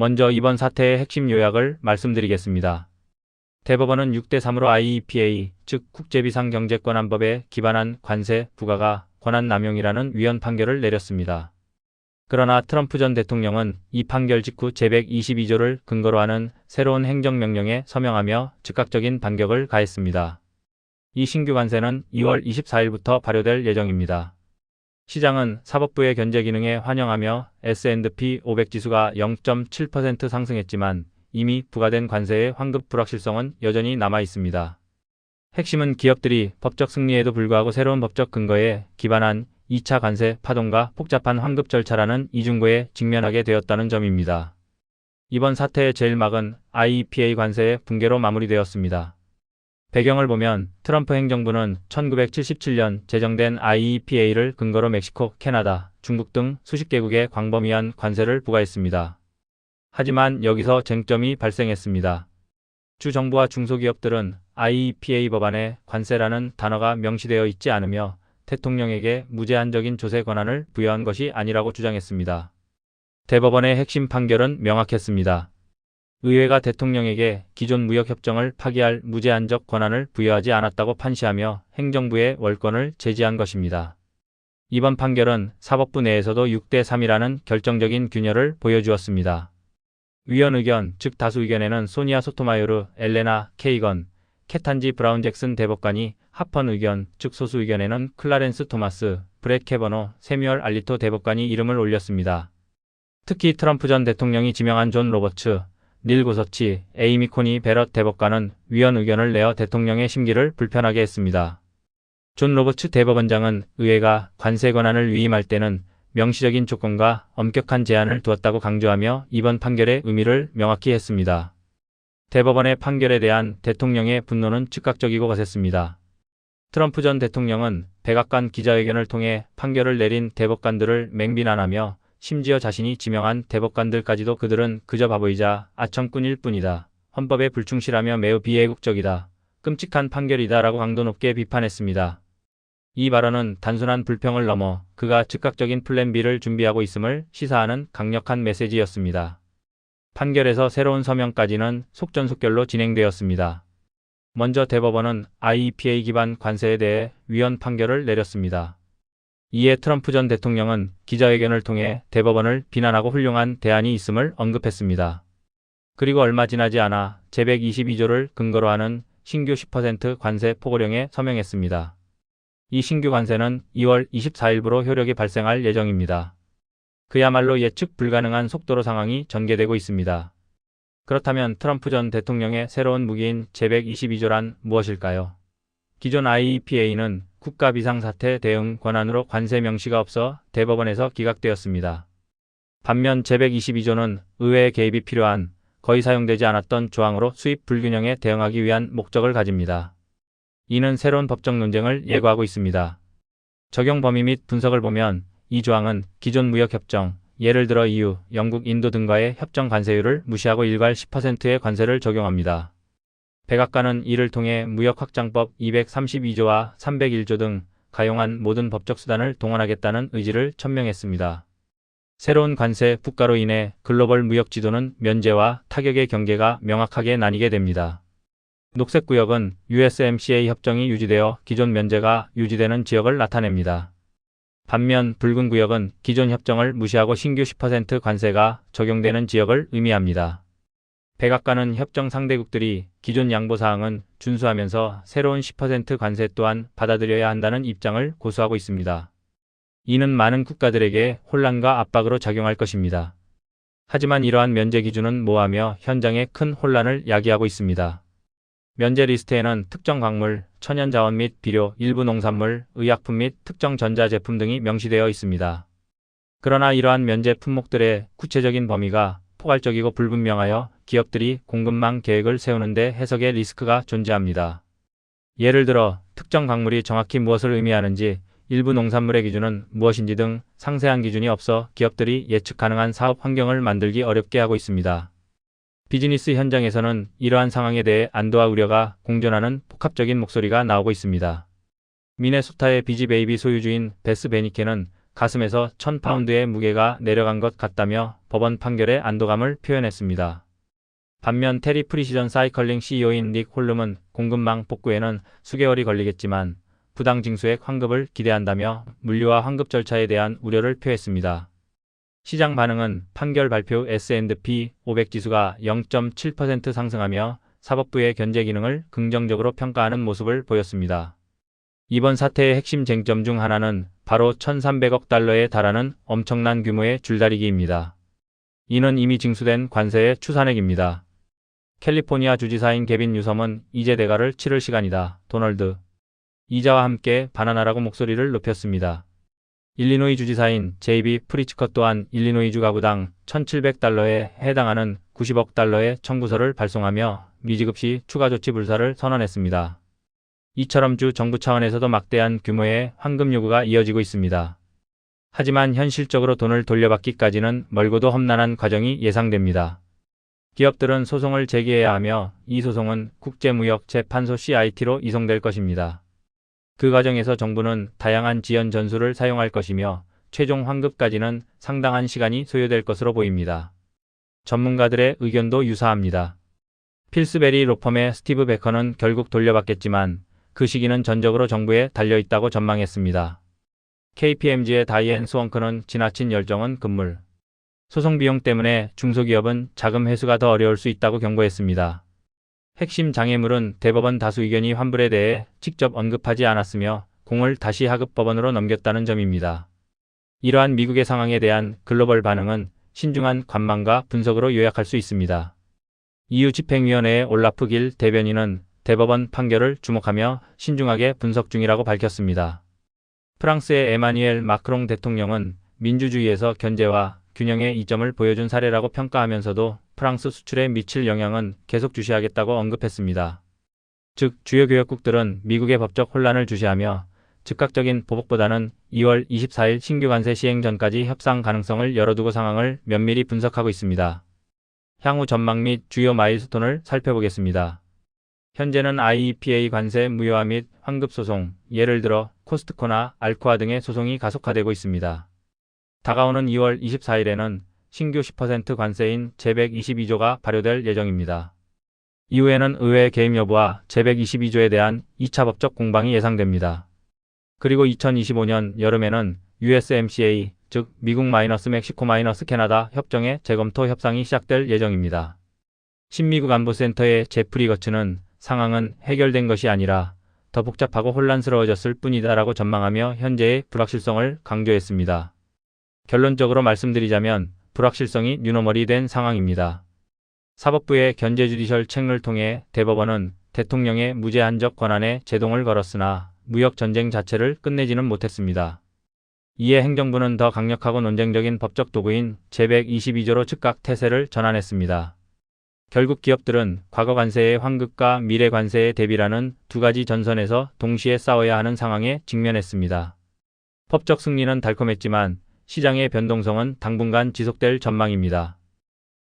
먼저 이번 사태의 핵심 요약을 말씀드리겠습니다. 대법원은 6대3으로 IEPA, 즉 국제비상경제권한법에 기반한 관세 부과가 권한남용이라는 위헌 판결을 내렸습니다. 그러나 트럼프 전 대통령은 이 판결 직후 제122조를 근거로 하는 새로운 행정명령에 서명하며 즉각적인 반격을 가했습니다. 이 신규 관세는 2월 24일부터 발효될 예정입니다. 시장은 사법부의 견제 기능에 환영하며 S&P 500 지수가 0.7% 상승했지만 이미 부과된 관세의 환급 불확실성은 여전히 남아 있습니다. 핵심은 기업들이 법적 승리에도 불구하고 새로운 법적 근거에 기반한 2차 관세 파동과 복잡한 환급 절차라는 이중고에 직면하게 되었다는 점입니다. 이번 사태의 제일막은 IEPA 관세의 붕괴로 마무리되었습니다. 배경을 보면 트럼프 행정부는 1977년 제정된 IEPA를 근거로 멕시코, 캐나다, 중국 등 수십 개국에 광범위한 관세를 부과했습니다. 하지만 여기서 쟁점이 발생했습니다. 주 정부와 중소기업들은 IEPA 법안에 관세라는 단어가 명시되어 있지 않으며 대통령에게 무제한적인 조세 권한을 부여한 것이 아니라고 주장했습니다. 대법원의 핵심 판결은 명확했습니다. 의회가 대통령에게 기존 무역협정을 파기할 무제한적 권한을 부여하지 않았다고 판시하며 행정부의 월권을 제지한 것입니다. 이번 판결은 사법부 내에서도 6대3이라는 결정적인 균열을 보여주었습니다. 위헌 의견, 즉 다수 의견에는 소니아 소토마요르, 엘레나 케이건, 케탄지 브라운 잭슨 대법관이 합헌 의견, 즉 소수 의견에는 클라렌스 토마스, 브렛 캐버노, 세뮤얼 알리토 대법관이 이름을 올렸습니다. 특히 트럼프 전 대통령이 지명한 존 로버츠, 닐 고서치, 에이미 코니 베럿 대법관은 위헌 의견을 내어 대통령의 심기를 불편하게 했습니다. 존 로버츠 대법원장은 의회가 관세 권한을 위임할 때는 명시적인 조건과 엄격한 제한을 두었다고 강조하며 이번 판결의 의미를 명확히 했습니다. 대법원의 판결에 대한 대통령의 분노는 즉각적이고 거셌습니다. 트럼프 전 대통령은 백악관 기자회견을 통해 판결을 내린 대법관들을 맹비난하며 심지어 자신이 지명한 대법관들까지도 그들은 그저 바보이자 아청꾼일 뿐이다. 헌법에 불충실하며 매우 비애국적이다. 끔찍한 판결이다 라고 강도 높게 비판했습니다. 이 발언은 단순한 불평을 넘어 그가 즉각적인 플랜 B를 준비하고 있음을 시사하는 강력한 메시지였습니다. 판결에서 새로운 서명까지는 속전속결로 진행되었습니다. 먼저 대법원은 IEPA 기반 관세에 대해 위헌 판결을 내렸습니다. 이에 트럼프 전 대통령은 기자회견을 통해 대법원을 비난하고 훌륭한 대안이 있음을 언급했습니다. 그리고 얼마 지나지 않아 제122조를 근거로 하는 신규 10% 관세 포고령에 서명했습니다. 이 신규 관세는 2월 24일부로 효력이 발생할 예정입니다. 그야말로 예측 불가능한 속도로 상황이 전개되고 있습니다. 그렇다면 트럼프 전 대통령의 새로운 무기인 제122조란 무엇일까요? 기존 IEPA는 국가 비상사태 대응 권한으로 관세 명시가 없어 대법원에서 기각되었습니다. 반면 제122조는 의회의 개입이 필요한 거의 사용되지 않았던 조항으로 수입 불균형에 대응하기 위한 목적을 가집니다. 이는 새로운 법적 논쟁을 예고하고 있습니다. 적용 범위 및 분석을 보면 이 조항은 기존 무역협정, 예를 들어 EU, 영국, 인도 등과의 협정 관세율을 무시하고 일괄 10%의 관세를 적용합니다. 백악관은 이를 통해 무역확장법 232조와 301조 등 가용한 모든 법적 수단을 동원하겠다는 의지를 천명했습니다. 새로운 관세 국가로 인해 글로벌 무역 지도는 면제와 타격의 경계가 명확하게 나뉘게 됩니다. 녹색구역은 USMCA 협정이 유지되어 기존 면제가 유지되는 지역을 나타냅니다. 반면 붉은 구역은 기존 협정을 무시하고 신규 10% 관세가 적용되는 지역을 의미합니다. 백악관은 협정 상대국들이 기존 양보사항은 준수하면서 새로운 10% 관세 또한 받아들여야 한다는 입장을 고수하고 있습니다. 이는 많은 국가들에게 혼란과 압박으로 작용할 것입니다. 하지만 이러한 면제 기준은 모호하며 현장에 큰 혼란을 야기하고 있습니다. 면제 리스트에는 특정 광물, 천연자원 및 비료, 일부 농산물, 의약품 및 특정 전자제품 등이 명시되어 있습니다. 그러나 이러한 면제 품목들의 구체적인 범위가 포괄적이고 불분명하여 기업들이 공급망 계획을 세우는 데 해석의 리스크가 존재합니다. 예를 들어 특정 광물이 정확히 무엇을 의미하는지, 일부 농산물의 기준은 무엇인지 등 상세한 기준이 없어 기업들이 예측 가능한 사업 환경을 만들기 어렵게 하고 있습니다. 비즈니스 현장에서는 이러한 상황에 대해 안도와 우려가 공존하는 복합적인 목소리가 나오고 있습니다. 미네소타의 비지베이비 소유주인 베스 베니케는 가슴에서 1000파운드의 무게가 내려간 것 같다며 법원 판결에 안도감을 표현했습니다. 반면 테리 프리시전 사이클링 CEO인 닉 홀름은 공급망 복구에는 수개월이 걸리겠지만 부당 징수액 환급을 기대한다며 물류와 환급 절차에 대한 우려를 표했습니다. 시장 반응은 판결 발표 S&P 500 지수가 0.7% 상승하며 사법부의 견제 기능을 긍정적으로 평가하는 모습을 보였습니다. 이번 사태의 핵심 쟁점 중 하나는 바로 1,300억 달러에 달하는 엄청난 규모의 줄다리기입니다. 이는 이미 징수된 관세의 추산액입니다. 캘리포니아 주지사인 개빈 뉴섬은 이제 대가를 치를 시간이다. 도널드 이자와 함께 반환하라고 목소리를 높였습니다. 일리노이 주지사인 제이비 프리츠컷 또한 일리노이주 가구당 1,700달러에 해당하는 90억 달러의 청구서를 발송하며 미지급 시 추가 조치 불사를 선언했습니다. 이처럼 주 정부 차원에서도 막대한 규모의 환급 요구가 이어지고 있습니다. 하지만 현실적으로 돈을 돌려받기까지는 멀고도 험난한 과정이 예상됩니다. 기업들은 소송을 제기해야 하며 이 소송은 국제무역재판소 CIT로 이송될 것입니다. 그 과정에서 정부는 다양한 지연 전술을 사용할 것이며 최종 환급까지는 상당한 시간이 소요될 것으로 보입니다. 전문가들의 의견도 유사합니다. 필스베리 로펌의 스티브 베커는 결국 돌려받겠지만 그 시기는 전적으로 정부에 달려있다고 전망했습니다. KPMG의 다이앤 스원크는 지나친 열정은 금물. 소송 비용 때문에 중소기업은 자금 회수가 더 어려울 수 있다고 경고했습니다. 핵심 장애물은 대법원 다수 의견이 환불에 대해 직접 언급하지 않았으며 공을 다시 하급 법원으로 넘겼다는 점입니다. 이러한 미국의 상황에 대한 글로벌 반응은 신중한 관망과 분석으로 요약할 수 있습니다. EU 집행위원회의 올라프 길 대변인은 대법원 판결을 주목하며 신중하게 분석 중이라고 밝혔습니다. 프랑스의 에마뉘엘 마크롱 대통령은 민주주의에서 견제와 균형의 이점을 보여준 사례라고 평가하면서도 프랑스 수출에 미칠 영향은 계속 주시하겠다고 언급했습니다. 즉, 주요 교역국들은 미국의 법적 혼란을 주시하며 즉각적인 보복보다는 2월 24일 신규 관세 시행 전까지 협상 가능성을 열어두고 상황을 면밀히 분석하고 있습니다. 향후 전망 및 주요 마일스톤을 살펴보겠습니다. 현재는 IEPA 관세 무효화 및 환급 소송, 예를 들어 코스트코나 알코아 등의 소송이 가속화되고 있습니다. 다가오는 2월 24일에는 신규 10% 관세인 제122조가 발효될 예정입니다. 이후에는 의회 개입 여부와 제122조에 대한 2차 법적 공방이 예상됩니다. 그리고 2025년 여름에는 USMCA, 즉 미국-멕시코-캐나다 협정의 재검토 협상이 시작될 예정입니다. 신미국 안보센터의 제프리 거츠는 상황은 해결된 것이 아니라 더 복잡하고 혼란스러워졌을 뿐이다라고 전망하며 현재의 불확실성을 강조했습니다. 결론적으로 말씀드리자면 불확실성이 뉴노멀이 된 상황입니다. 사법부의 견제 주디셜 책을 통해 대법원은 대통령의 무제한적 권한에 제동을 걸었으나 무역 전쟁 자체를 끝내지는 못했습니다. 이에 행정부는 더 강력하고 논쟁적인 법적 도구인 제122조로 즉각 태세를 전환했습니다. 결국 기업들은 과거 관세의 환급과 미래 관세의 대비라는 두 가지 전선에서 동시에 싸워야 하는 상황에 직면했습니다. 법적 승리는 달콤했지만 시장의 변동성은 당분간 지속될 전망입니다.